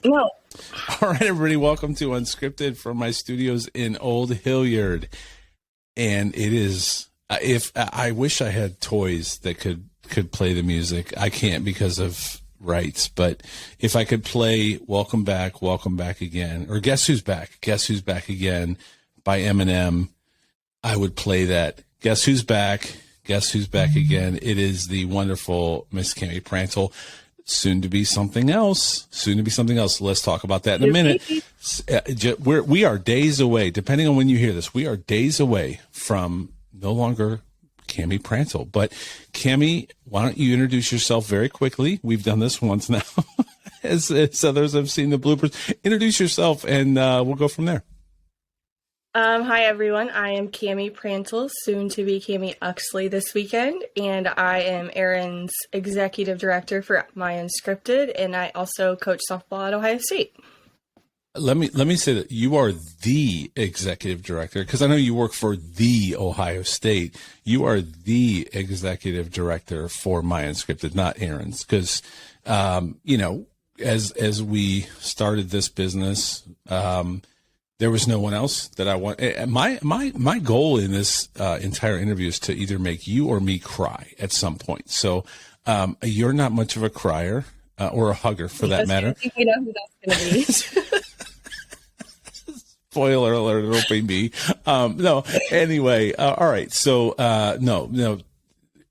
No. All right, everybody, welcome to Unscripted from my studios in Old Hilliard. And it is, if I wish I had toys that could play the music. I can't because of rights, but if I could play Welcome Back Again, or Guess Who's Back Again by Eminem, I would play that. Guess Who's Back Again. It is the wonderful Miss Cammi Prantl. Soon to be something else. Let's talk about that in a minute. We are days away, depending on when you hear this, we are days away from no longer Cammi Prantl. But Cammi, why don't you introduce yourself very quickly? We've done this once now, as others have seen the bloopers. Introduce yourself, and we'll go from there. Hi, everyone. I am Cammi Prantl, soon to be Cammi Uxley this weekend, and I am Aaron's executive director for MyUnscripted, and I also coach softball at Ohio State. Let me say that you are the executive director, because I know you work for the Ohio State. You are the executive director for MyUnscripted, not Aaron's, because as we started this business, there was no one else that I want. My goal in this entire interview is to either make you or me cry at some point. So you're not much of a crier or a hugger, for that matter. I think we know who that's going to be. Spoiler alert! It'll be me. No. Anyway, all right. So no.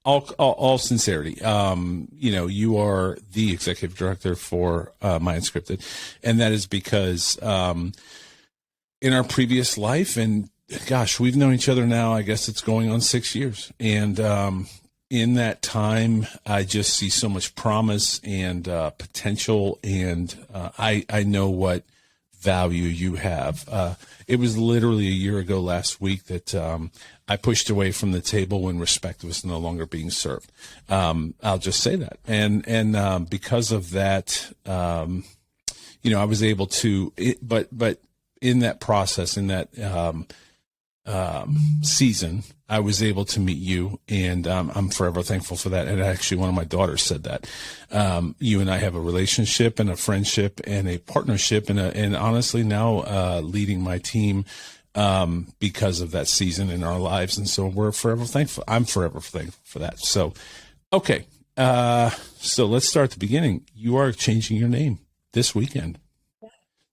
All sincerity, you are the executive director for MyUnscripted, and that is because in our previous life, and gosh, we've known each other now, I guess it's going on 6 years. And in that time, I just see so much promise and potential, and I know what value you have. It was literally a year ago last week that I pushed away from the table when respect was no longer being served. I'll just say that. And because of that, I was able to, but in that process, in that season, I was able to meet you, and I'm forever thankful for that. And actually, one of my daughters said that. You and I have a relationship and a friendship and a partnership, and honestly now leading my team because of that season in our lives. And so we're forever thankful. I'm forever thankful for that. So, okay. So let's start at the beginning. You are changing your name this weekend.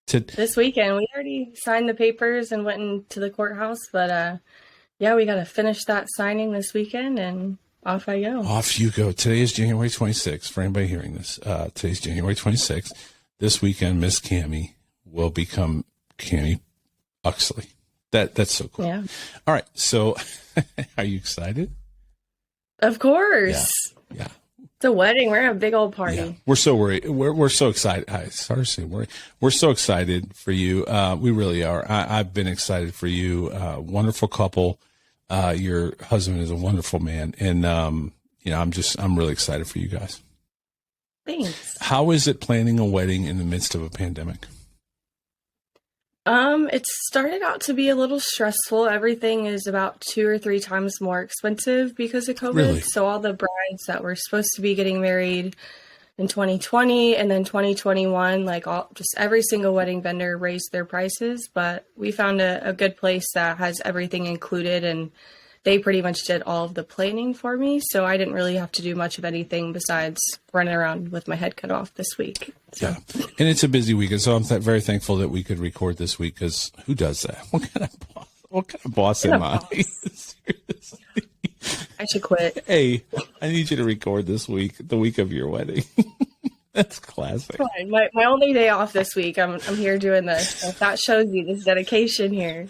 This weekend. We already signed the papers and went into the courthouse, but we got to finish that signing this weekend, and off I go. Off you go. Today is January 26th. For anybody hearing this, today's January 26th. This weekend, Miss Cammi will become Cammi Uxley. That's so cool. Yeah. All right. So, are you excited? Of course. Yeah. It's a wedding. We're having a big old party. Yeah. We're so worried. We're so excited. I started saying worried. We're so excited for you. We really are. I've been excited for you. Wonderful couple. Your husband is a wonderful man, and I'm really excited for you guys. Thanks. How is it planning a wedding in the midst of a pandemic? It started out to be a little stressful. Everything is about 2 or 3 times more expensive because of COVID. Really? So all the brides that were supposed to be getting married in 2020 and then 2021, just every single wedding vendor raised their prices. But we found a good place that has everything included, and they pretty much did all of the planning for me. So I didn't really have to do much of anything besides running around with my head cut off this week. So. Yeah. And it's a busy week. And so I'm very thankful that we could record this week, because who does that? What kind of boss am I? Seriously. I should quit. Hey, I need you to record this week, the week of your wedding. That's classic. Fine. My only day off this week. I'm here doing this. If that shows you this dedication here.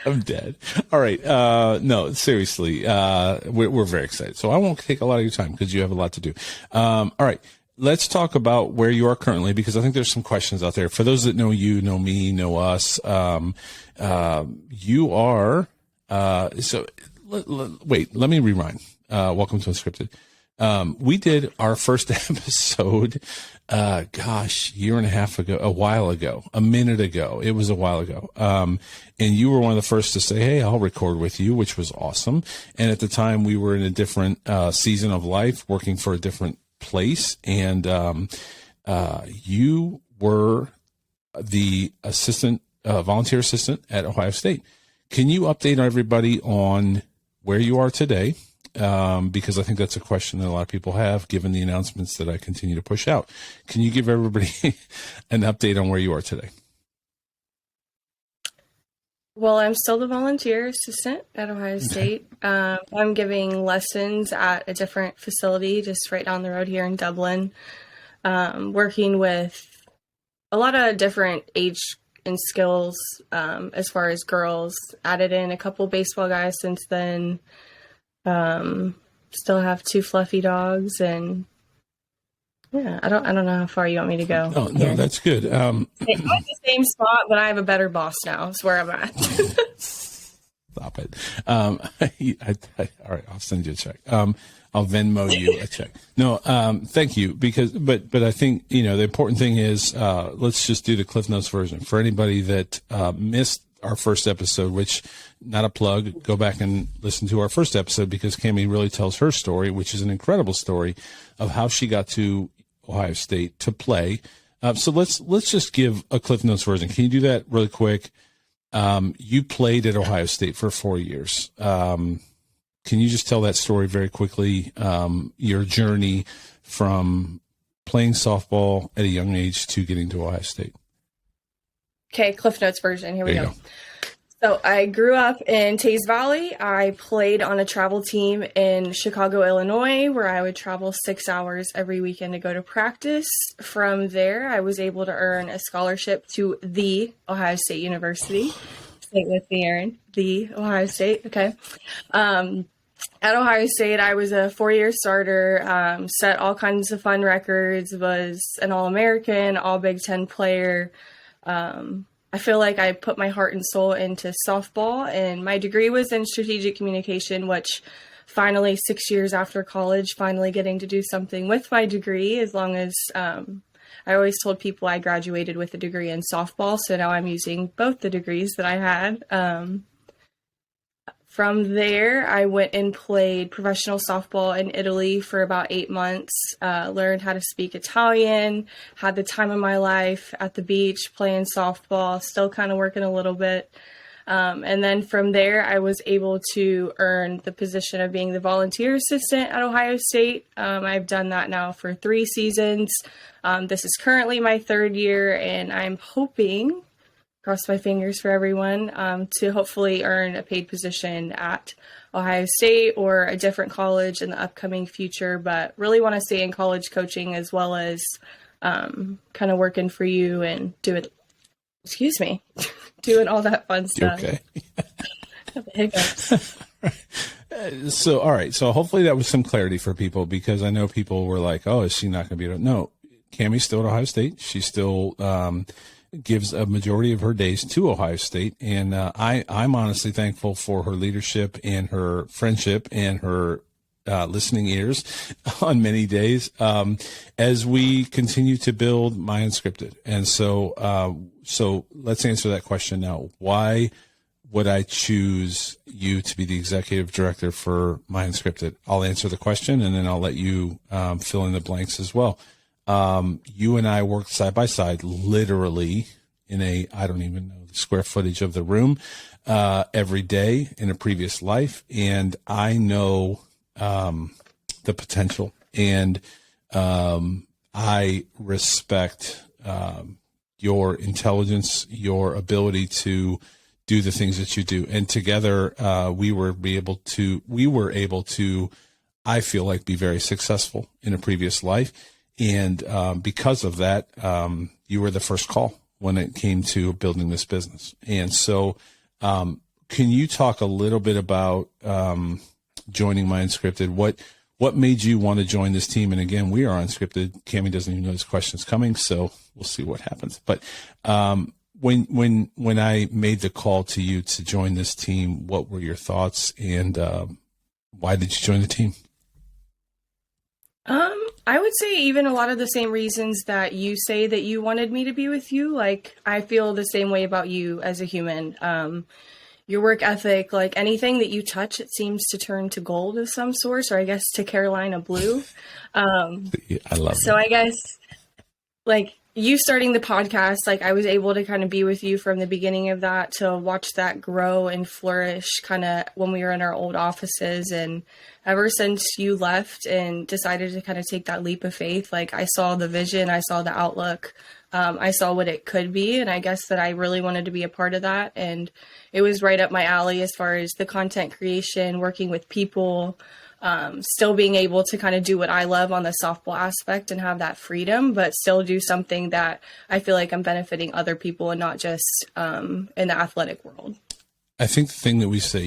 I'm dead. All right. No, seriously. We're very excited. So I won't take a lot of your time because you have a lot to do. All right. Let's talk about where you are currently, because I think there's some questions out there. For those that know you, know me, know us, you are, wait, let me rewind. Welcome to Unscripted. We did our first episode, year and a half ago, a minute ago. It was a while ago. And you were one of the first to say, hey, I'll record with you, which was awesome. And at the time we were in a different, season of life, working for a different place. And, you were the volunteer assistant at Ohio State. Can you update everybody on where you are today? Because I think that's a question that a lot of people have, given the announcements that I continue to push out. Can you give everybody an update on where you are today? Well, I'm still the volunteer assistant at Ohio State. I'm giving lessons at a different facility just right down the road here in Dublin, working with a lot of different age and skills as far as girls. Added in a couple baseball guys since then. Still have 2 fluffy dogs, and yeah, I don't know how far you want me to go. Oh, no, that's good. I'm at the same spot, but I have a better boss now. Is where I'm at. Stop it. All right, I'll send you a check. I'll Venmo you a check. No, thank you. But I think, the important thing is, let's just do the Cliff Notes version for anybody that missed our first episode, which, not a plug, go back and listen to our first episode, because Cammi really tells her story, which is an incredible story of how she got to Ohio State to play. So let's just give a Cliff Notes version. Can you do that really quick? You played at Ohio State for 4 years. Can you just tell that story very quickly? Your journey from playing softball at a young age to getting to Ohio State. Okay, Cliff Notes version. Here we There you go. So I grew up in Teays Valley. I played on a travel team in Chicago, Illinois, where I would travel 6 hours every weekend to go to practice. From there, I was able to earn a scholarship to the Ohio State University. Say it with me, Aaron. The Ohio State. Okay. At Ohio State, I was a 4-year starter, set all kinds of fun records, was an All-American, All Big Ten player. I feel like I put my heart and soul into softball, and my degree was in strategic communication, which finally 6 years after college, finally getting to do something with my degree, as long as I always told people I graduated with a degree in softball. So now I'm using both the degrees that I had. From there, I went and played professional softball in Italy for about 8 months, learned how to speak Italian, had the time of my life at the beach playing softball, still kind of working a little bit. And then from there, I was able to earn the position of being the volunteer assistant at Ohio State. I've done that now for 3 seasons. This is currently my 3rd year, and I'm hoping, cross my fingers for everyone, to hopefully earn a paid position at Ohio State or a different college in the upcoming future, but really want to stay in college coaching as well as kind of working for you and doing all that fun stuff. Okay. Hiccups. So, all right. So hopefully that was some clarity for people, because I know people were like, oh, is she not going to be able to? No, Cammi's still at Ohio State. She still gives a majority of her days to Ohio State. And I'm honestly thankful for her leadership and her friendship and her listening ears on many days as we continue to build MyUnscripted. And so let's answer that question now. Why would I choose you to be the executive director for MyUnscripted? I'll answer the question, and then I'll let you fill in the blanks as well. You and I worked side by side, literally in I don't even know the square footage of the room, every day in a previous life. And I know, the potential, and, I respect, your intelligence, your ability to do the things that you do. And together, we were able to, I feel like, be very successful in a previous life. And because of that, you were the first call when it came to building this business. And so can you talk a little bit about joining MyUnscripted? What made you want to join this team? And again, we are unscripted. Cammi doesn't even know this question's coming, so we'll see what happens. But when I made the call to you to join this team, what were your thoughts, and why did you join the team? I would say even a lot of the same reasons that you say that you wanted me to be with you. Like, I feel the same way about you as a human. Your work ethic, like anything that you touch, it seems to turn to gold of some sort, or I guess to Carolina blue. I love so that. I guess, like, you starting the podcast, like I was able to kind of be with you from the beginning of that to watch that grow and flourish kind of when we were in our old offices. And ever since you left and decided to kind of take that leap of faith, like I saw the vision, I saw the outlook, I saw what it could be. And I guess that I really wanted to be a part of that. And it was right up my alley as far as the content creation, working with people, still being able to kind of do what I love on the softball aspect and have that freedom, but still do something that I feel like I'm benefiting other people and not just in the athletic world. I think the thing that we say,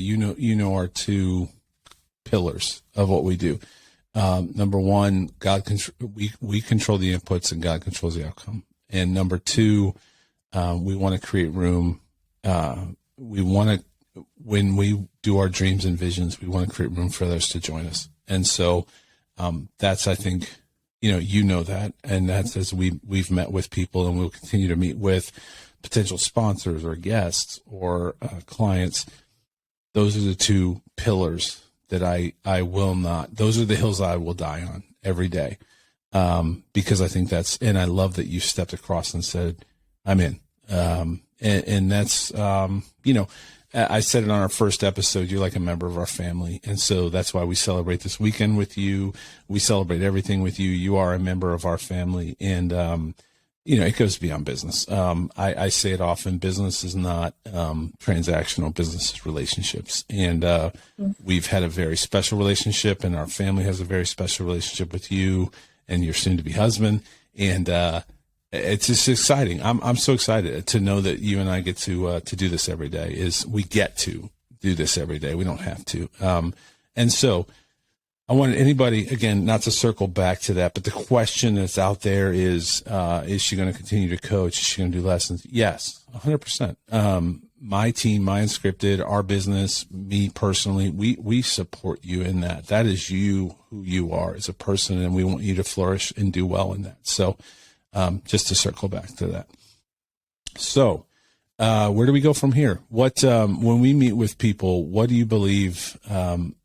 our two pillars of what we do. Number one, we control the inputs and God controls the outcome. And number two, we want to create room. We want to, when we do our dreams and visions, we want to create room for others to join us. And so that's, I think, that, and that's as we've met with people and we'll continue to meet with potential sponsors or guests or clients. Those are the two pillars that I will not, those are the hills I will die on every day. Because I think and I love that you stepped across and said, I'm in. And that's, I said it on our first episode, you're like a member of our family. And so that's why we celebrate this weekend with you. We celebrate everything with you. You are a member of our family. And, it goes beyond business. I say it often, business is not transactional, business is relationships. And we've had a very special relationship, and our family has a very special relationship with you and your soon-to-be husband. And it's just exciting. I'm so excited to know that you and I get to do this every day. We get to do this every day. We don't have to. And so I want anybody, again, not to circle back to that, but the question that's out there is she going to continue to coach? Is she going to do lessons? Yes, 100%. My team, MyUnscripted, our business, me personally, we support you in that. That is you, who you are as a person, and we want you to flourish and do well in that. So just to circle back to that. So where do we go from here? When we meet with people, what do you believe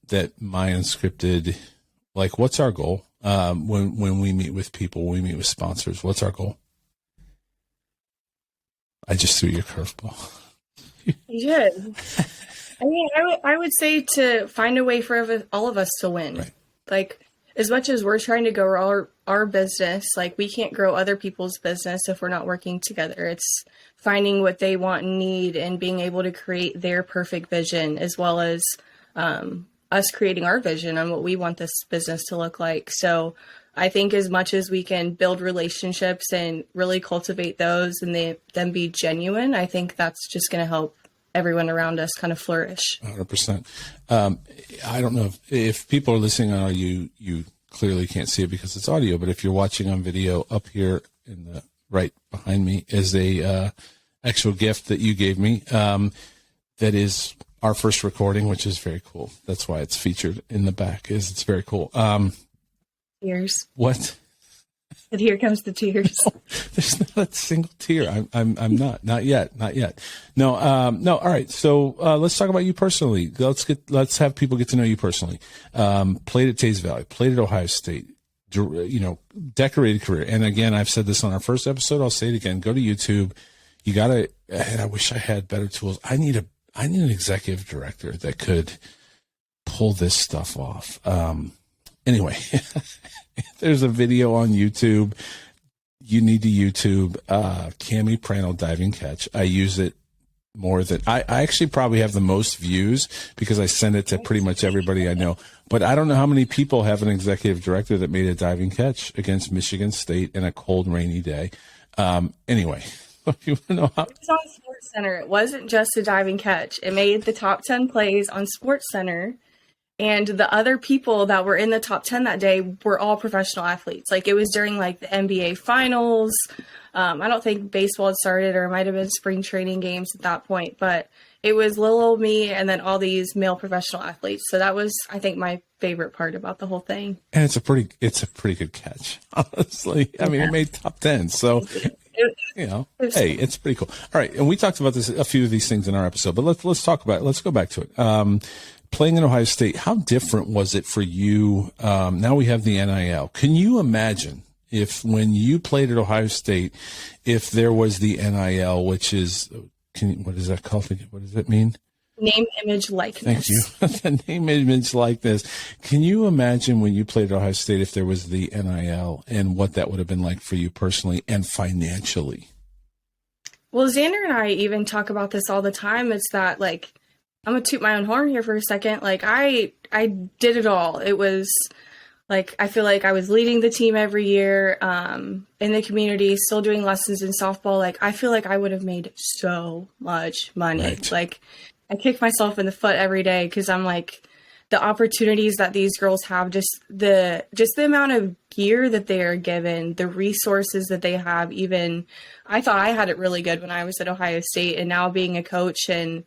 that MyUnscripted, like, what's our goal when we meet with people, when we meet with sponsors? What's our goal? I just threw you a curveball. You did. I mean, I would say to find a way for all of us to win. Right. Like, as much as we're trying to grow our business, like, we can't grow other people's business if we're not working together. It's finding what they want and need and being able to create their perfect vision, as well as us creating our vision on what we want this business to look like. So I think as much as we can build relationships and really cultivate those and them be genuine, I think that's just going to help everyone around us kind of flourish. 100%. I don't know if people are listening on audio, you clearly can't see it because it's audio, but if you're watching on video, up here in the right behind me is a actual gift that you gave me. That is our first recording, which is very cool. That's why it's featured in the back. It's very cool. Tears. What? And here comes the tears. No, there's not a single tear. I'm not yet. No. All right. So let's talk about you personally. Let's have people get to know you personally. Played at Tays Valley, played at Ohio State, decorated career. And again, I've said this on our first episode. I'll say it again. Go to YouTube. You gotta, and I wish I had better tools. I need an executive director that could pull this stuff off. Anyway, there's a video on YouTube. You need to YouTube Cammi Prantl diving catch. I use it more than I actually probably have the most views because I send it to pretty much everybody I know. But I don't know how many people have an executive director that made a diving catch against Michigan State in a cold, rainy day. Anyway, you want to know how? It was on SportsCenter. It wasn't just a diving catch. It made the top 10 plays on SportsCenter. And the other people that were in the top 10 that day were all professional athletes. Like, it was during like the NBA finals. I don't think baseball had started, or it might have been spring training games at that point, but it was little old me and then all these male professional athletes. So that was, I think, my favorite part about the whole thing. And it's a pretty good catch, honestly. I mean, it made top 10. So, hey, it's pretty cool. All right. And we talked about this, a few of these things in our episode, but let's talk about it. Let's go back to it. Playing in Ohio State, how different was it for you? Now we have the NIL. Can you imagine if when you played at Ohio State, if there was the NIL, which is, what is that called? What does it mean? Name, image, likeness. Thank you. The name, image, likeness. Can you imagine when you played at Ohio State if there was the NIL and what that would have been like for you personally and financially? Well, Xander and I even talk about this all the time. It's that, like, I'm going to toot my own horn here for a second. Like, I did it all. It was, like, I feel like I was leading the team every year in the community, still doing lessons in softball. Like, I feel like I would have made so much money. Right. Like, I kick myself in the foot every day because I'm like, the opportunities that these girls have, just the amount of gear that they are given, the resources that they have. Even I thought I had it really good when I was at Ohio State, and now being a coach and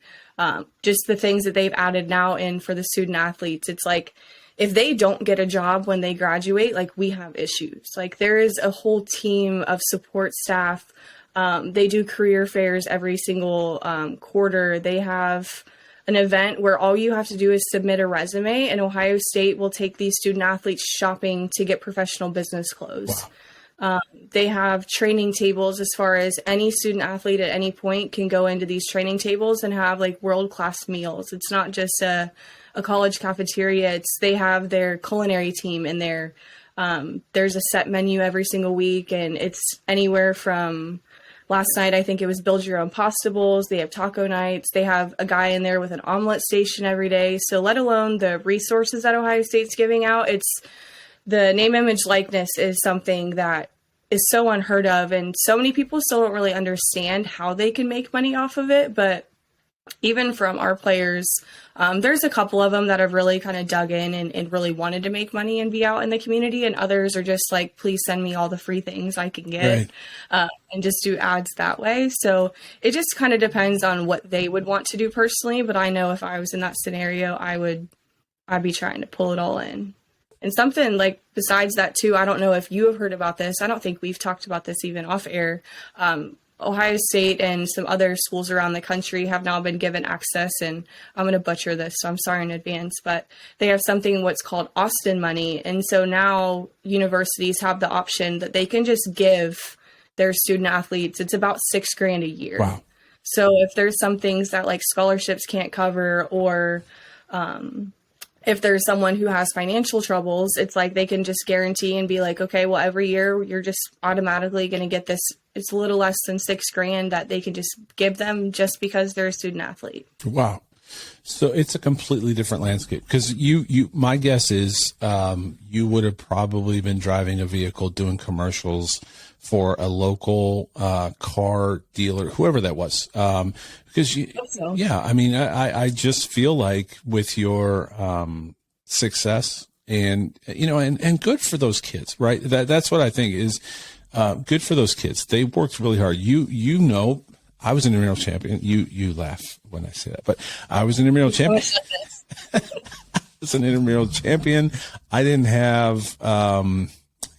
just the things that they've added now in for the student athletes. It's like, if they don't get a job when they graduate, like, we have issues. Like, there is a whole team of support staff. They do career fairs every single quarter. They have an event where all you have to do is submit a resume, and Ohio State will take these student athletes shopping to get professional business clothes. Wow. They have training tables as far as any student athlete at any point can go into these training tables and have, like, world-class meals. It's not just a college cafeteria. They have their culinary team in there. There's a set menu every single week, and it's anywhere from, last night, I think it was build your own pasta bowls. They have taco nights. They have a guy in there with an omelet station every day. So let alone the resources that Ohio State's giving out, it's the name, image, likeness is something that is so unheard of. And so many people still don't really understand how they can make money off of it. But even from our players, there's a couple of them that have really kind of dug in and really wanted to make money and be out in the community. And others are just like, please send me all the free things I can get, and just do ads that way. So it just kind of depends on what they would want to do personally. But I know if I was in that scenario, I'd be trying to pull it all in. And something like besides that too, I don't know if you have heard about this. I don't think we've talked about this even off air. Ohio State and some other schools around the country have now been given access, and I'm going to butcher this, so I'm sorry in advance, but they have something what's called Austin money. And so now universities have the option that they can just give their student athletes, it's about $6,000 a year. Wow. So if there's some things that like scholarships can't cover, or if there's someone who has financial troubles, it's like they can just guarantee and be like, okay, well, every year you're just automatically going to get this. It's a little less than $6,000 that they can just give them just because they're a student athlete. Wow. So it's a completely different landscape, because my guess is you would have probably been driving a vehicle doing commercials for a local car dealer, whoever that was. Because yeah, I mean, I just feel like with your success and, you know, and good for those kids, right? That's what I think is good for those kids. They worked really hard. You know, I was an intramural champion. You laugh when I say that, but I was an intramural champion. I was an intramural champion. I didn't have,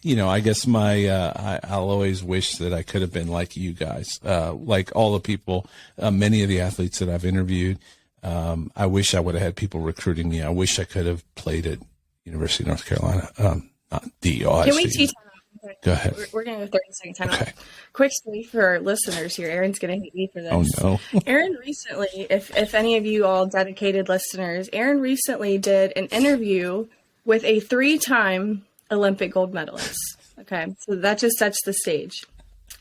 you know, I guess I'll always wish that I could have been like you guys, like all the people, many of the athletes that I've interviewed. I wish I would have had people recruiting me. I wish I could have played at University of North Carolina. Not DO. Can we teach? Go ahead. We're going to go 30-second time out. Okay. Quick story for listeners here. Aaron's going to hate me for this. Oh, no. Aaron recently, if any of you all dedicated listeners, Aaron recently did an interview with a 3-time Olympic gold medalist. Okay, so that just sets the stage.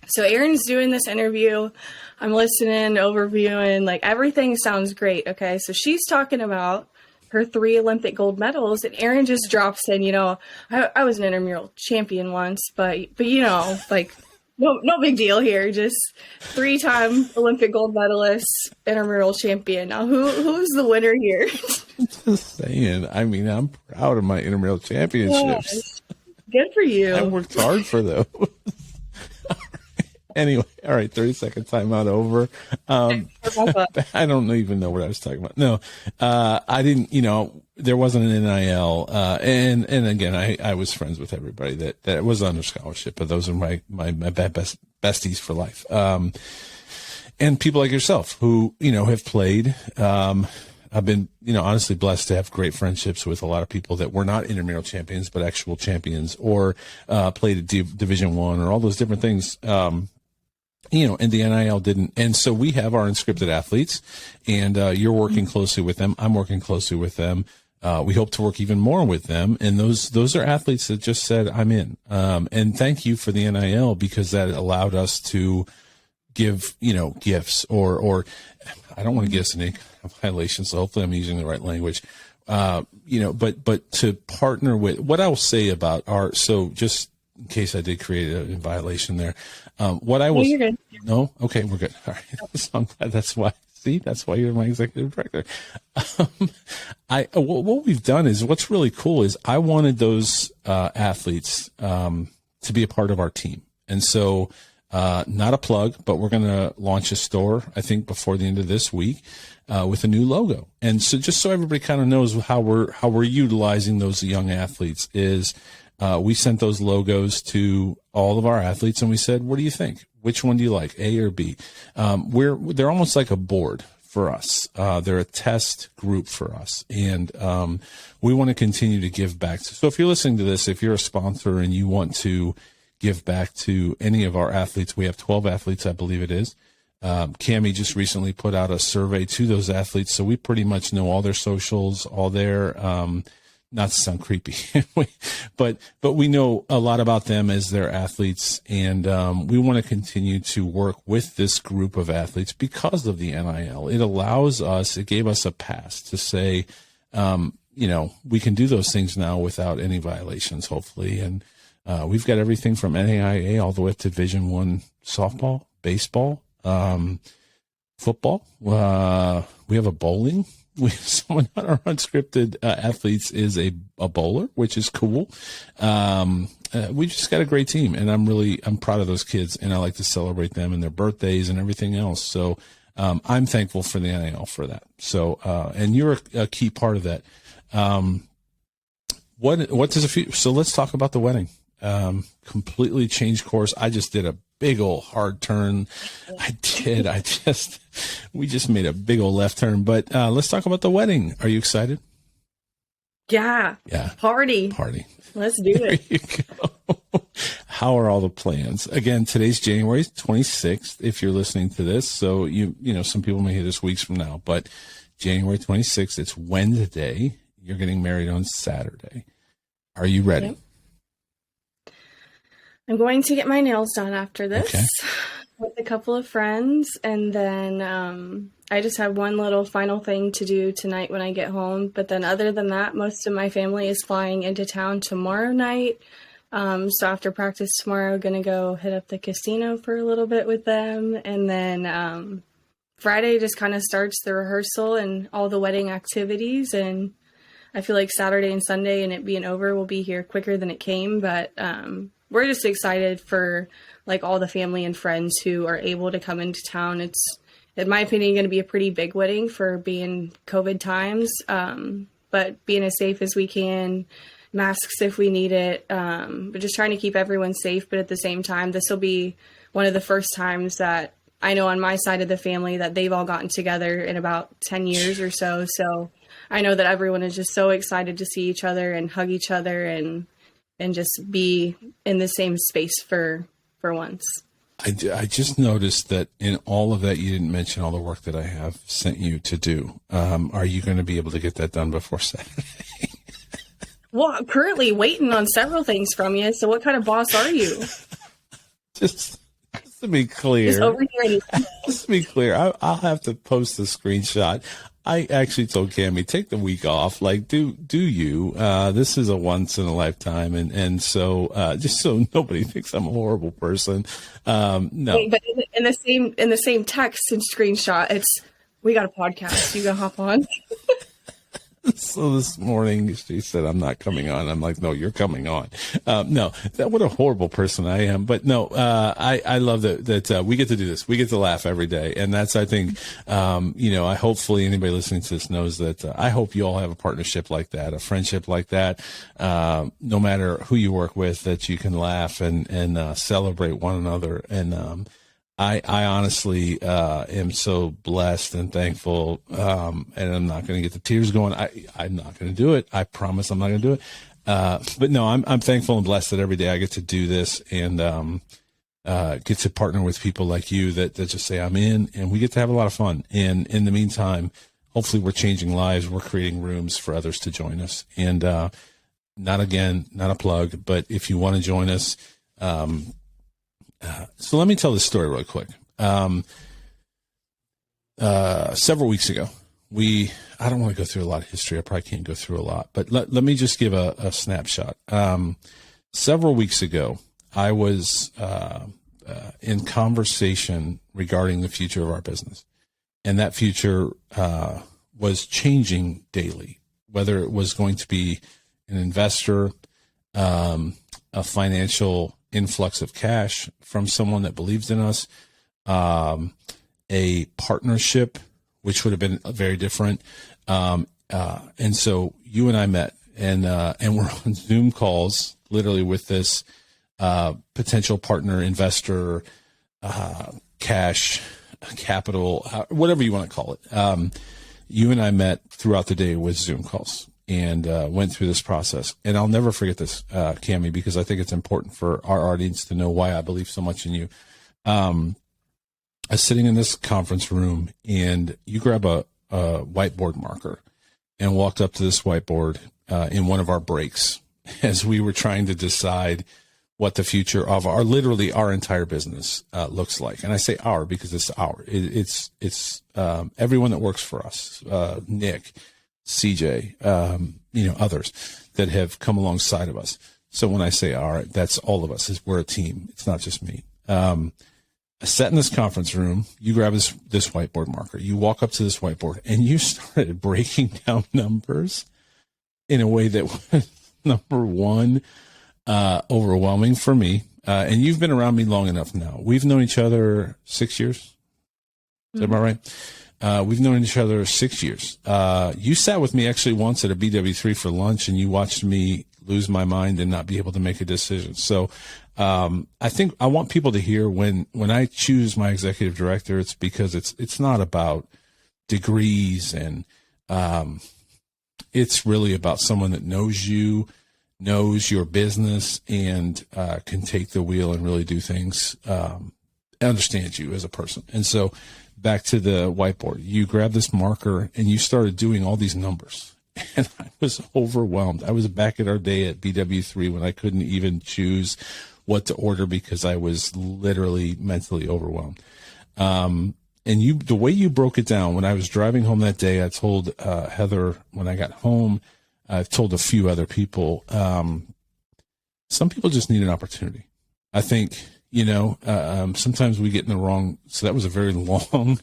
So Aaron's doing this interview. I'm listening, overviewing, like everything sounds great. Okay, so she's talking about her 3 Olympic gold medals, and Aaron just drops in, you know, I was an intramural champion once, but you know, like no big deal here. Just 3-time Olympic gold medalist, intramural champion. Now, who's the winner here? Just saying. I mean, I'm proud of my intramural championships. Yeah, good for you. I worked hard for those. Anyway, all right, 30-second timeout over. I don't even know what I was talking about. No, I didn't, you know, there wasn't an NIL. And again, I was friends with everybody that was under scholarship, but those are my besties for life. And people like yourself who, you know, have played, I've been, honestly blessed to have great friendships with a lot of people that were not intramural champions, but actual champions, or played at Division I, or all those different things. And the NIL didn't. And so we have our unscripted athletes, and you're working closely with them. I'm working closely with them. We hope to work even more with them. And those are athletes that just said, I'm in. And thank you for the NIL, because that allowed us to give, gifts, or I don't want to give us any violations. So hopefully I'm using the right language. But to partner with, what I will say about so just in case I did create a violation there, what I was, you're good. No, okay, we're good. All right. So I'm glad that's why you're my executive director. What we've done is, what's really cool is, I wanted those athletes to be a part of our team. And so, not a plug, but we're going to launch a store, I think, before the end of this week, with a new logo. And so, just so everybody kind of knows how we're utilizing those young athletes, is we sent those logos to all of our athletes, and we said, what do you think? Which one do you like, A or B? They're almost like a board for us. They're a test group for us. And we want to continue to give back. So if you're listening to this, if you're a sponsor and you want to give back to any of our athletes, we have 12 athletes, I believe it is. Cammi just recently put out a survey to those athletes, so we pretty much know all their socials, all their, not to sound creepy, but we know a lot about them as their athletes, and we want to continue to work with this group of athletes because of the NIL. It allows us, it gave us a pass to say, we can do those things now without any violations, hopefully, and we've got everything from NAIA all the way up to Division I softball, baseball, football. We have a bowling. We have someone on our unscripted athletes is a bowler, which is cool. We just got a great team, and I'm proud of those kids, and I like to celebrate them and their birthdays and everything else. So I'm thankful for the NIL for that. So and you're a key part of that. What does so let's talk about the wedding. Completely changed course. I just did a big old hard turn. We just made a big old left turn, but let's talk about the wedding. Are you excited? Yeah. Party. Let's do There it. you go. How are all the plans? Again, today's January 26th, if you're listening to this. So some people may hear this weeks from now, but January 26th, it's Wednesday. You're getting married on Saturday. Are you ready? Yep. I'm going to get my nails done after this with a couple of friends. And then I just have one little final thing to do tonight when I get home. But then other than that, most of my family is flying into town tomorrow night. So after practice tomorrow, I'm going to go hit up the casino for a little bit with them. And then Friday just kind of starts the rehearsal and all the wedding activities. And I feel like Saturday and Sunday and it being over will be here quicker than it came. But we're just excited for like all the family and friends who are able to come into town. It's, in my opinion, going to be a pretty big wedding for being COVID times, but being as safe as we can, masks if we need it, but just trying to keep everyone safe. But at the same time, this will be one of the first times that I know on my side of the family that they've all gotten together in about 10 years or so. So I know that everyone is just so excited to see each other and hug each other and just be in the same space for once. I just noticed that in all of that, you didn't mention all the work that I have sent you to do. Are you going to be able to get that done before Saturday? Well, I'm currently waiting on several things from you. So what kind of boss are you? Just to be clear, Just over here. Just to be clear, I'll have to post a screenshot. I actually told Cammi, take the week off. Like, do you? This is a once in a lifetime, and so just so nobody thinks I'm a horrible person. No, Wait, but in the same text and screenshot, it's we got a podcast. You gonna hop on? So this morning she said, I'm not coming on. I'm like, no, you're coming on. No, what a horrible person I am. But no, I love that we get to do this. We get to laugh every day. And that's, I think, I hopefully anybody listening to this knows that I hope you all have a partnership like that, a friendship like that. No matter who you work with, that you can laugh and celebrate one another. And I honestly am so blessed and thankful, and I'm not going to get the tears going. I'm not going to do it. I promise I'm not going to do it. But no, I'm thankful and blessed that every day I get to do this and get to partner with people like you that just say I'm in, and we get to have a lot of fun. And in the meantime, hopefully we're changing lives. We're creating rooms for others to join us. And not a plug, but if you want to join us, so let me tell this story real quick. Several weeks ago, I don't want to go through a lot of history. I probably can't go through a lot, but let me just give a snapshot. Several weeks ago, I was in conversation regarding the future of our business, and that future was changing daily, whether it was going to be an investor, a financial influx of cash from someone that believes in us, a partnership, which would have been very different. And so you and I met, and we're on Zoom calls, literally with this potential partner, investor, cash, capital, whatever you want to call it. You and I met throughout the day with Zoom calls and went through this process. And I'll never forget this, Cammi, because I think it's important for our audience to know why I believe so much in you. I was sitting in this conference room, and you grab a whiteboard marker and walked up to this whiteboard in one of our breaks as we were trying to decide what the future of literally our entire business looks like. And I say our because it's it's everyone that works for us, Nick, CJ, others that have come alongside of us. So when I say our, that's all of us. We're a team. It's not just me. I sat in this conference room. You grab this whiteboard marker. You walk up to this whiteboard, and you started breaking down numbers in a way that was, number one, overwhelming for me. And you've been around me long enough now. We've known each other 6 years. Is that about right? We've known each other 6 years. You sat with me actually once at a BW3 for lunch, and you watched me lose my mind and not be able to make a decision. So I think I want people to hear when I choose my executive director, it's because it's not about degrees, and it's really about someone that knows you, knows your business, and can take the wheel and really do things, understands you as a person. And so back to the whiteboard, you grabbed this marker and you started doing all these numbers. And I was overwhelmed. I was back at our day at BW3 when I couldn't even choose what to order because I was literally mentally overwhelmed. And the way you broke it down, when I was driving home that day, I told Heather when I got home, I've told a few other people, some people just need an opportunity. I think, sometimes we get in the wrong. So that was a very long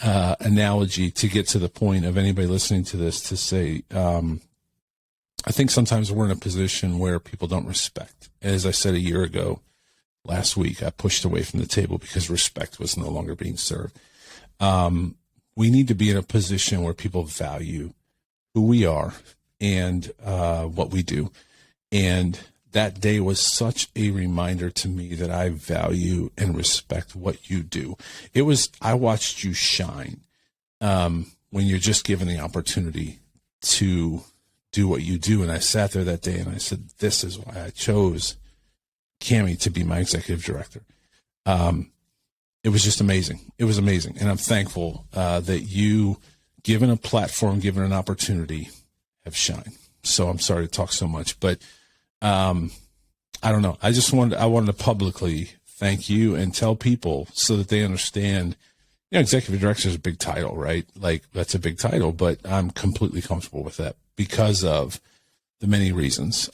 analogy to get to the point of anybody listening to this to say, I think sometimes we're in a position where people don't respect. As I said a year ago, last week, I pushed away from the table because respect was no longer being served. We need to be in a position where people value who we are and what we do. And that day was such a reminder to me that I value and respect what you do. I watched you shine when you're just given the opportunity to do what you do. And I sat there that day and I said, this is why I chose Cammi to be my executive director. It was just amazing. It was amazing. And I'm thankful that you, given a platform, given an opportunity, have shined. So I'm sorry to talk so much, but I don't know. I wanted to publicly thank you and tell people so that they understand, executive director is a big title, right? Like that's a big title, but I'm completely comfortable with that because of the many reasons,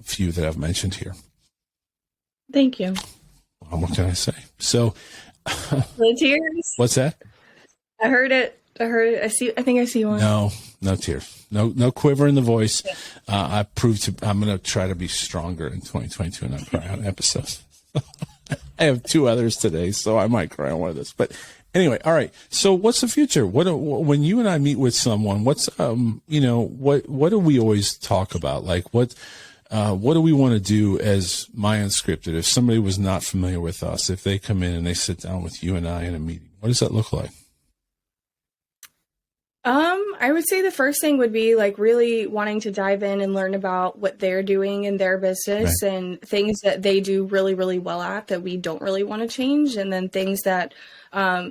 few that I've mentioned here. Thank you. Well, what can I say? So the tears. What's that? I heard it. I think I see one. No tears. No quiver in the voice. I'm going to try to be stronger in 2022 and not cry on episodes. I have 2 others today, so I might cry on one of this. But anyway, all right. So what's the future? When you and I meet with someone, what's, what do we always talk about? Like what do we want to do as MyUnscripted? If somebody was not familiar with us, if they come in and they sit down with you and I in a meeting, what does that look like? I would say the first thing would be like really wanting to dive in and learn about what they're doing in their business and things that they do really, really well at that we don't really want to change. And then things that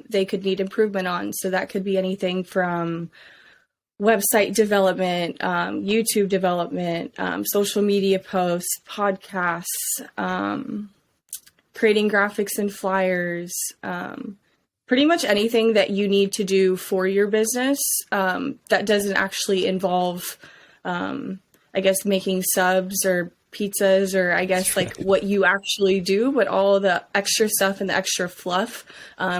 they could need improvement on. So that could be anything from website development, YouTube development, social media posts, podcasts, creating graphics and flyers, pretty much anything that you need to do for your business that doesn't actually involve, I guess, making subs or pizzas or I guess like what you actually do, but all the extra stuff and the extra fluff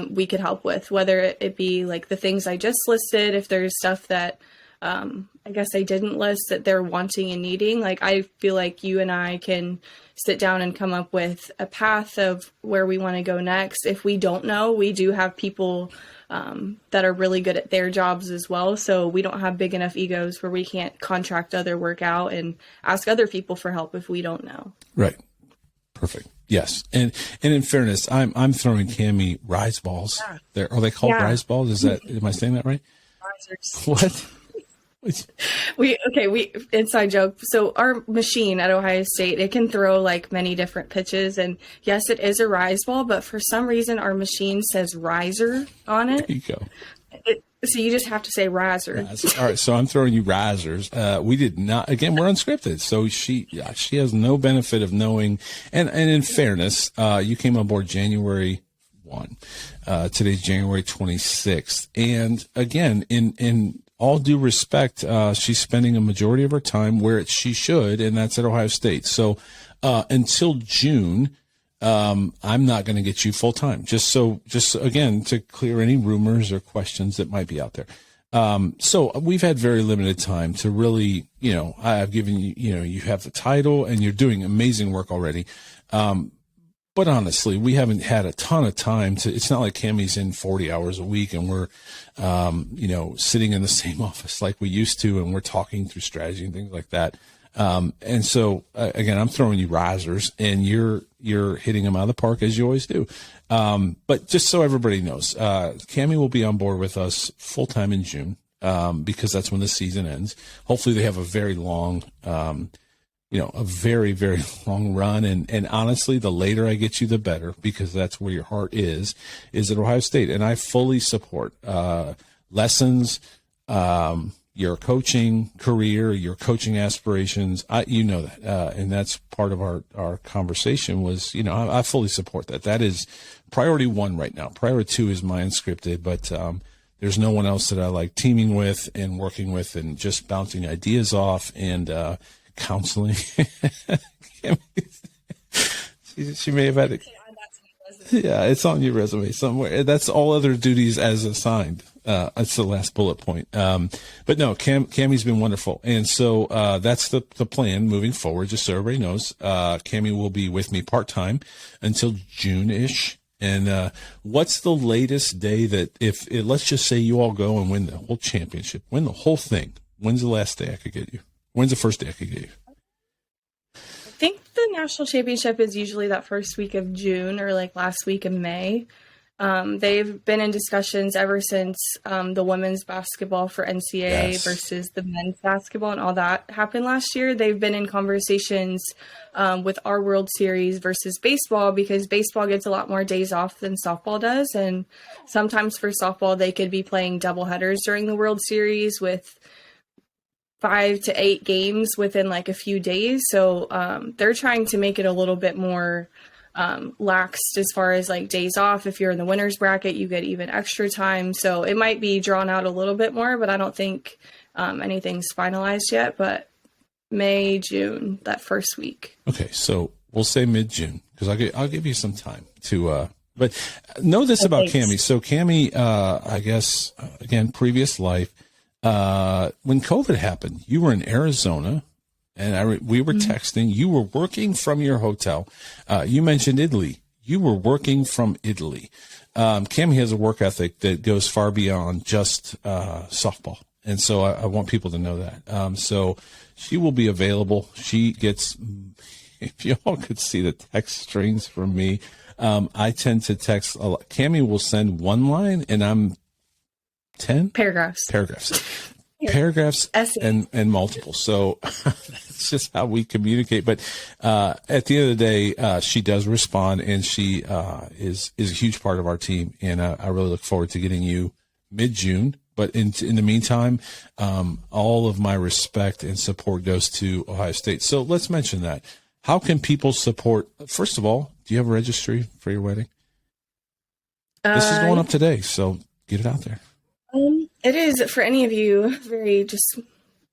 we could help with, whether it be like the things I just listed, if there's stuff that I guess I didn't list that they're wanting and needing. Like I feel like you and I can sit down and come up with a path of where we want to go next. If we don't know, we do have people that are really good at their jobs as well. So we don't have big enough egos where we can't contract other work out and ask other people for help if we don't know. Right. Perfect. Yes. And in fairness, I'm throwing Cammi rise balls. Yeah. Are they called rise balls? Is that, am I saying that right? Risers. What? We inside joke. So our machine at Ohio State, it can throw like many different pitches, and yes, it is a rise ball, but for some reason our machine says riser on it. There you go. So you just have to say riser. All right, so I'm throwing you risers. We did not. Again, we're unscripted, so she has no benefit of knowing. And in fairness, you came on board January 1. Today's January 26th, and again, in all due respect, she's spending a majority of her time where she should, and that's at Ohio State. So until June, I'm not going to get you full time. Just again, to clear any rumors or questions that might be out there. So we've had very limited time to really, I've given you, you have the title and you're doing amazing work already. But honestly, we haven't had a ton of time to, it's not like Cammi's in 40 hours a week and we're, sitting in the same office like we used to, and we're talking through strategy and things like that. And so again, I'm throwing you risers and you're hitting them out of the park as you always do. But just so everybody knows, Cammi will be on board with us full time in June, because that's when the season ends. Hopefully they have a very long, a very, very long run. And honestly, the later I get you, the better, because that's where your heart is at Ohio State. And I fully support lessons, your coaching career, your coaching aspirations. That. And that's part of our conversation was, I fully support that. That is priority one right now. Priority two is MyUnscripted, but there's no one else that I like teaming with and working with and just bouncing ideas off and, counseling. she may have had it. Yeah, it's on your resume somewhere. That's all other duties as assigned. That's the last bullet point. But no, Cammi's been wonderful. And so that's the plan moving forward, just so everybody knows. Cammi will be with me part-time until June-ish. And what's the latest day that let's just say you all go and win the whole championship, win the whole thing. When's the last day I could get you? When's the first day I could get you? I think the national championship is usually that first week of June or like last week of May. They've been in discussions ever since the women's basketball for NCAA versus the men's basketball and all that happened last year. They've been in conversations with our World Series versus baseball, because baseball gets a lot more days off than softball does. And sometimes for softball, they could be playing doubleheaders during the World Series with 5 to 8 games within like a few days. So they're trying to make it a little bit more laxed as far as like days off. If you're in the winner's bracket, you get even extra time. So it might be drawn out a little bit more, but I don't think anything's finalized yet. But May, June, that first week. Okay, so we'll say mid-June, because I'll give you some time to. But know this about Cammi. So Cammi, I guess again, previous life. When COVID happened, you were in Arizona, and we were texting. You were working from your hotel. You mentioned Italy. You were working from Italy. Cammi has a work ethic that goes far beyond just softball. And so I want people to know that. So she will be available. She gets, if you all could see the text strings from me, I tend to text a lot. Cammi will send one line and I'm 10 Paragraphs. Paragraphs and multiple. So it's just how we communicate. But at the end of the day, she does respond, and she is a huge part of our team. And I really look forward to getting you mid-June. But in the meantime, all of my respect and support goes to Ohio State. So let's mention that. How can people support? First of all, do you have a registry for your wedding? This is going up today, so get it out there. It is, for any of you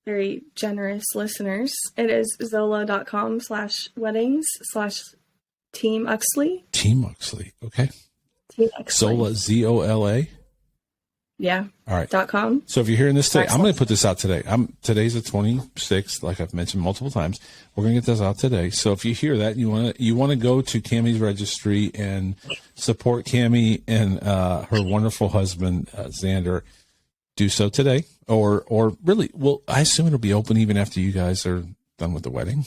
very generous listeners, it is zola.com/weddings/Team Uxley. Team Uxley, okay. Team Uxley. Zola, ZOLA. Yeah. All right. .com. So if you're hearing this today, I'm going to put this out today. Today's the 26th, like I've mentioned multiple times. We're going to get this out today. So if you hear that, you want to go to Cammi's registry and support Cammi and her wonderful husband Xander. Do so today, or really, well, I assume it'll be open even after you guys are done with the wedding.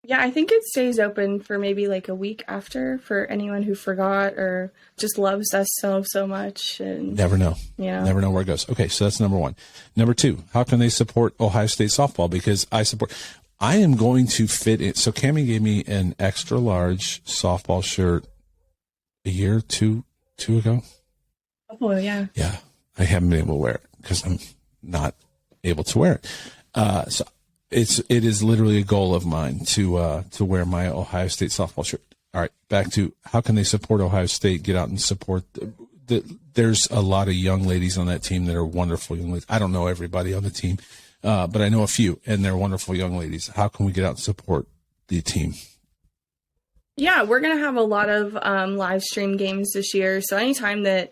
Yeah, I think it stays open for maybe like a week after for anyone who forgot or just loves us so much. And never know. Yeah. Never know where it goes. Okay, so that's number one. Number two, how can they support Ohio State softball? Because I am going to fit it. So Cammi gave me an extra large softball shirt a year, two ago. Oh, yeah. Yeah. I haven't been able to wear it because I'm not able to wear it. So it is literally a goal of mine to wear my Ohio State softball shirt. All right, back to how can they support Ohio State? Get out and support. There's a lot of young ladies on that team that are wonderful young ladies. I don't know everybody on the team, but I know a few, and they're wonderful young ladies. How can we get out and support the team? Yeah, we're going to have a lot of live stream games this year. So anytime that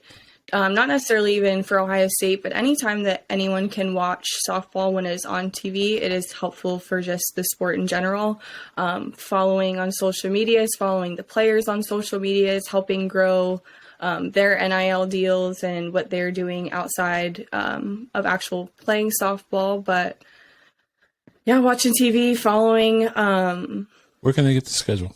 not necessarily even for Ohio State, but anytime that anyone can watch softball when it's on TV, it is helpful for just the sport in general. Following on social medias, following the players on social medias, helping grow their NIL deals and what they're doing outside of actual playing softball. But yeah, watching TV, following. Where can they get the schedule?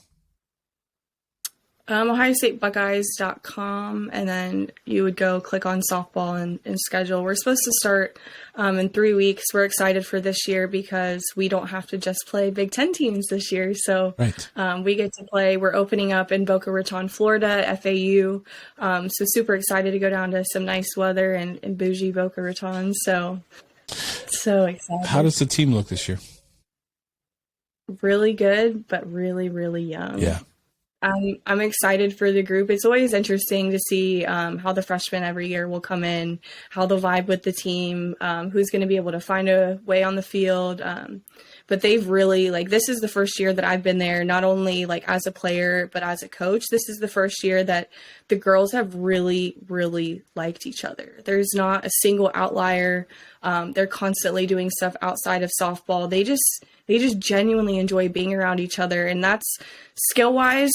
OhioStateBuckeyes.com, and then you would go click on softball and schedule. We're supposed to start in 3 weeks. We're excited for this year because we don't have to just play Big Ten teams this year. So right. We get to play. We're opening up in Boca Raton, Florida, FAU. So super excited to go down to some nice weather in bougie Boca Raton. So excited. How does the team look this year? Really good, but really, really young. Yeah. I'm excited for the group. It's always interesting to see how the freshmen every year will come in, how they'll vibe with the team, who's going to be able to find a way on the field. But they've really, this is the first year that I've been there, not only as a player, but as a coach. This is the first year that the girls have really, really liked each other. There's not a single outlier. They're constantly doing stuff outside of softball. They just genuinely enjoy being around each other. And that's skill-wise,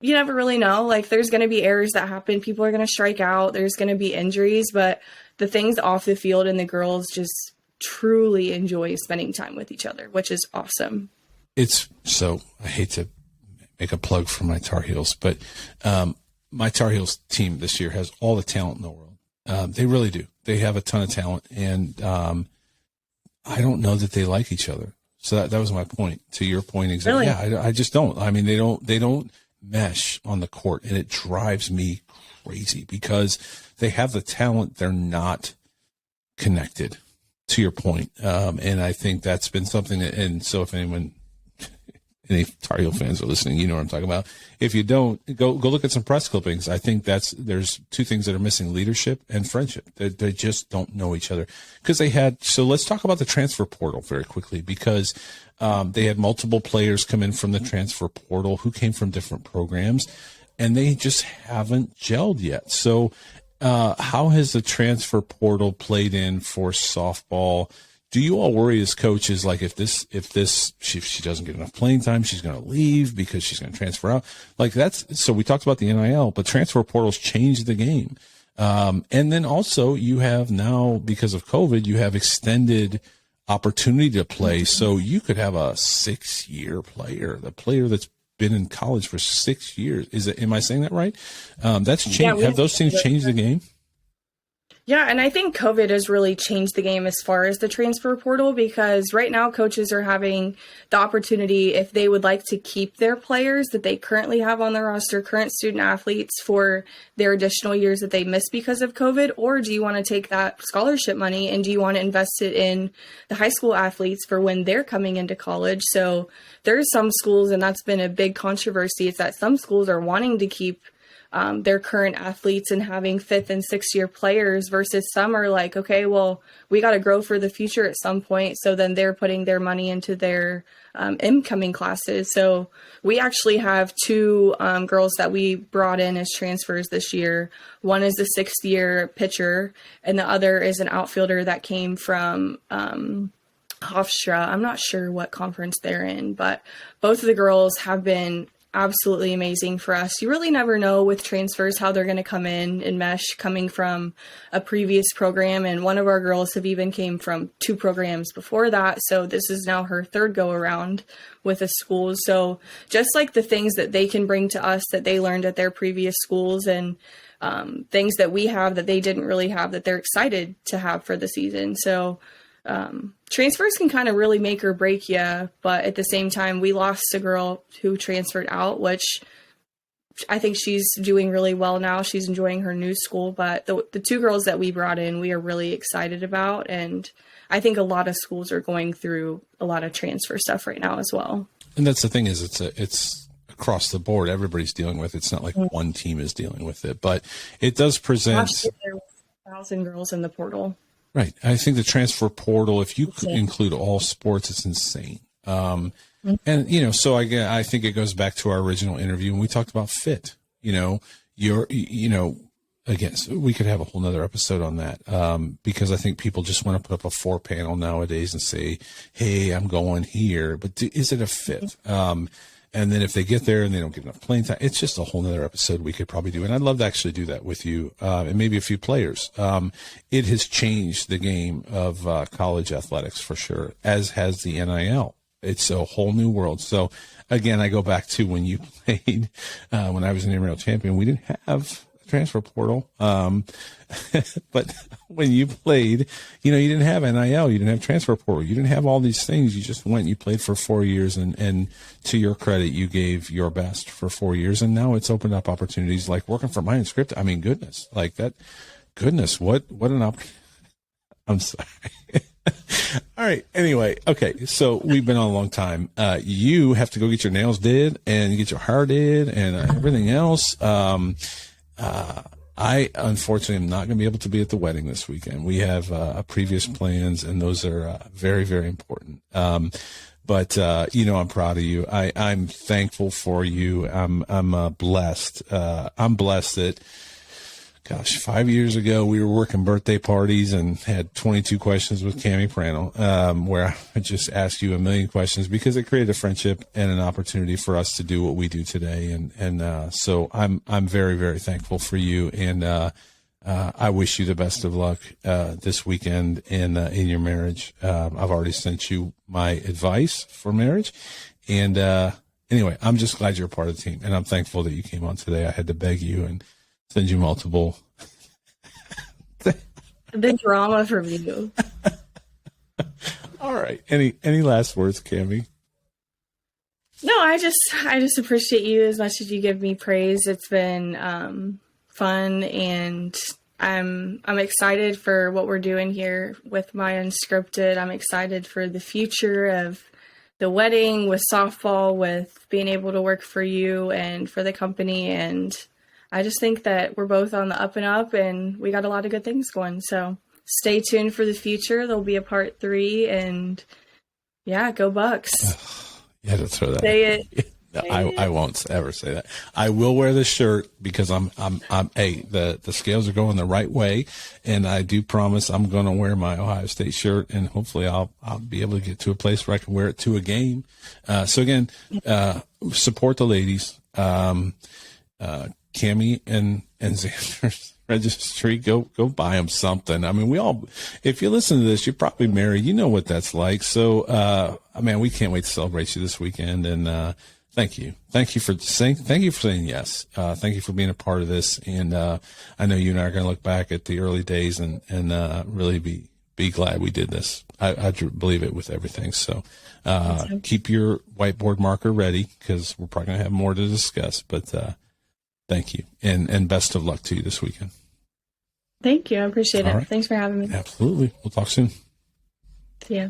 you never really know. There's going to be errors that happen. People are going to strike out. There's going to be injuries. But the things off the field and the girls just truly enjoy spending time with each other, which is awesome. So I hate to make a plug for my Tar Heels, but my Tar Heels team this year has all the talent in the world. They really do. They have a ton of talent. And I don't know that they like each other. So that was my point. To your point, exactly. Really? Yeah, I just don't. I mean, they don't mesh on the court, and it drives me crazy because they have the talent. They're not connected. To your point, and I think that's been something that. And so, if any Tar Heel fans are listening, you know what I'm talking about. If you don't, go look at some press clippings. I think there's two things that are missing: leadership and friendship. They just don't know each other because they had. So let's talk about the transfer portal very quickly because they had multiple players come in from the transfer portal who came from different programs, and they just haven't gelled yet. So how has the transfer portal played in for softball? Do you all worry as coaches, if she doesn't get enough playing time, she's going to leave because she's going to transfer out? So we talked about the NIL, but transfer portals changed the game. And then also you have now, because of COVID, you have extended opportunity to play. So you could have a 6-year player, the player that's been in college for 6 years. Am I saying that right? That's changed. Yeah, have those things changed the game? Yeah, and I think COVID has really changed the game as far as the transfer portal, because right now coaches are having the opportunity, if they would like to keep their players that they currently have on their roster, current student athletes, for their additional years that they missed because of COVID, or do you want to take that scholarship money and do you want to invest it in the high school athletes for when they're coming into college? So there's some schools, and that's been a big controversy, is that some schools are wanting to keep their current athletes and having 5th and 6th year players, versus some are like, okay, well, we got to grow for the future at some point. So then they're putting their money into their incoming classes. So we actually have 2 girls that we brought in as transfers this year. One is a 6th year pitcher, and the other is an outfielder that came from Hofstra. I'm not sure what conference they're in, but both of the girls have been absolutely amazing for us. You really never know with transfers how they're going to come in and mesh, coming from a previous program. And one of our girls have even came from 2 programs before that. So this is now her 3rd go around with a school. So just like the things that they can bring to us that they learned at their previous schools, and things that we have that they didn't really have, that they're excited to have for the season. So transfers can kind of really make or break you, but at the same time, we lost a girl who transferred out, which I think she's doing really well now. She's enjoying her new school, but the 2 girls that we brought in, we are really excited about. And I think a lot of schools are going through a lot of transfer stuff right now as well. And that's the thing, is it's across the board. Everybody's dealing with it. It's not like one team is dealing with it, but it does present. Last year there were 1,000 girls in the portal. Right. I think the transfer portal, if you include all sports, it's insane. And, so I think it goes back to our original interview, and we talked about fit. Again, so we could have a whole nother episode on that, because I think people just want to put up a 4-panel nowadays and say, hey, I'm going here, but is it a fit? And then if they get there and they don't get enough playing time, it's just a whole nother episode we could probably do. And I'd love to actually do that with you, and maybe a few players. It has changed the game of college athletics for sure, as has the NIL. It's a whole new world. So again, I go back to when you played, when I was an intramural champion, we didn't have a transfer portal. But when you played, you didn't have NIL, you didn't have transfer portal, you didn't have all these things. You just went, you played for 4 years, and to your credit, you gave your best for 4 years. And now it's opened up opportunities like working for MyUnscripted. I mean, goodness, like that. Goodness, what an opportunity. I'm sorry. All right. Anyway, okay. So we've been on a long time. You have to go get your nails did, and you get your hair did, and everything else. I unfortunately am not going to be able to be at the wedding this weekend. We have previous plans, and those are very, very important. But I'm proud of you. I'm thankful for you. I'm blessed. I'm blessed that, 5 years ago, we were working birthday parties and had 22 questions with Cammi Prantl, where I just asked you a million questions, because it created a friendship and an opportunity for us to do what we do today. And so I'm very, very thankful for you. And I wish you the best of luck this weekend in your marriage. I've already sent you my advice for marriage. And anyway, I'm just glad you're a part of the team. And I'm thankful that you came on today. I had to beg you and send you multiple. The drama from you. All right. Any last words, Cammi? No, I just appreciate you as much as you give me praise. It's been fun, and I'm excited for what we're doing here with MyUnscripted. I'm excited for the future of the wedding, with softball, with being able to work for you and for the company. And I just think that we're both on the up and up, and we got a lot of good things going. So stay tuned for the future. There'll be a part 3, and yeah, go Bucks. You had to throw that. Say it. No, I won't ever say that. I will wear this shirt because the scales are going the right way, and I do promise I'm going to wear my Ohio State shirt, and hopefully I'll be able to get to a place where I can wear it to a game. So again, support the ladies. Cammi and Xander, registry, go buy them something. I mean, we all, if you listen to this, you're probably married. You know what that's like. So, man, we can't wait to celebrate you this weekend. And, thank you. Thank you for saying yes. Thank you for being a part of this. And, I know you and I are going to look back at the early days and really be glad we did this. I believe it with everything. So, keep your whiteboard marker ready because we're probably going to have more to discuss, but, thank you. And best of luck to you this weekend. Thank you. I appreciate it. Right. Thanks for having me. Absolutely. We'll talk soon. See ya.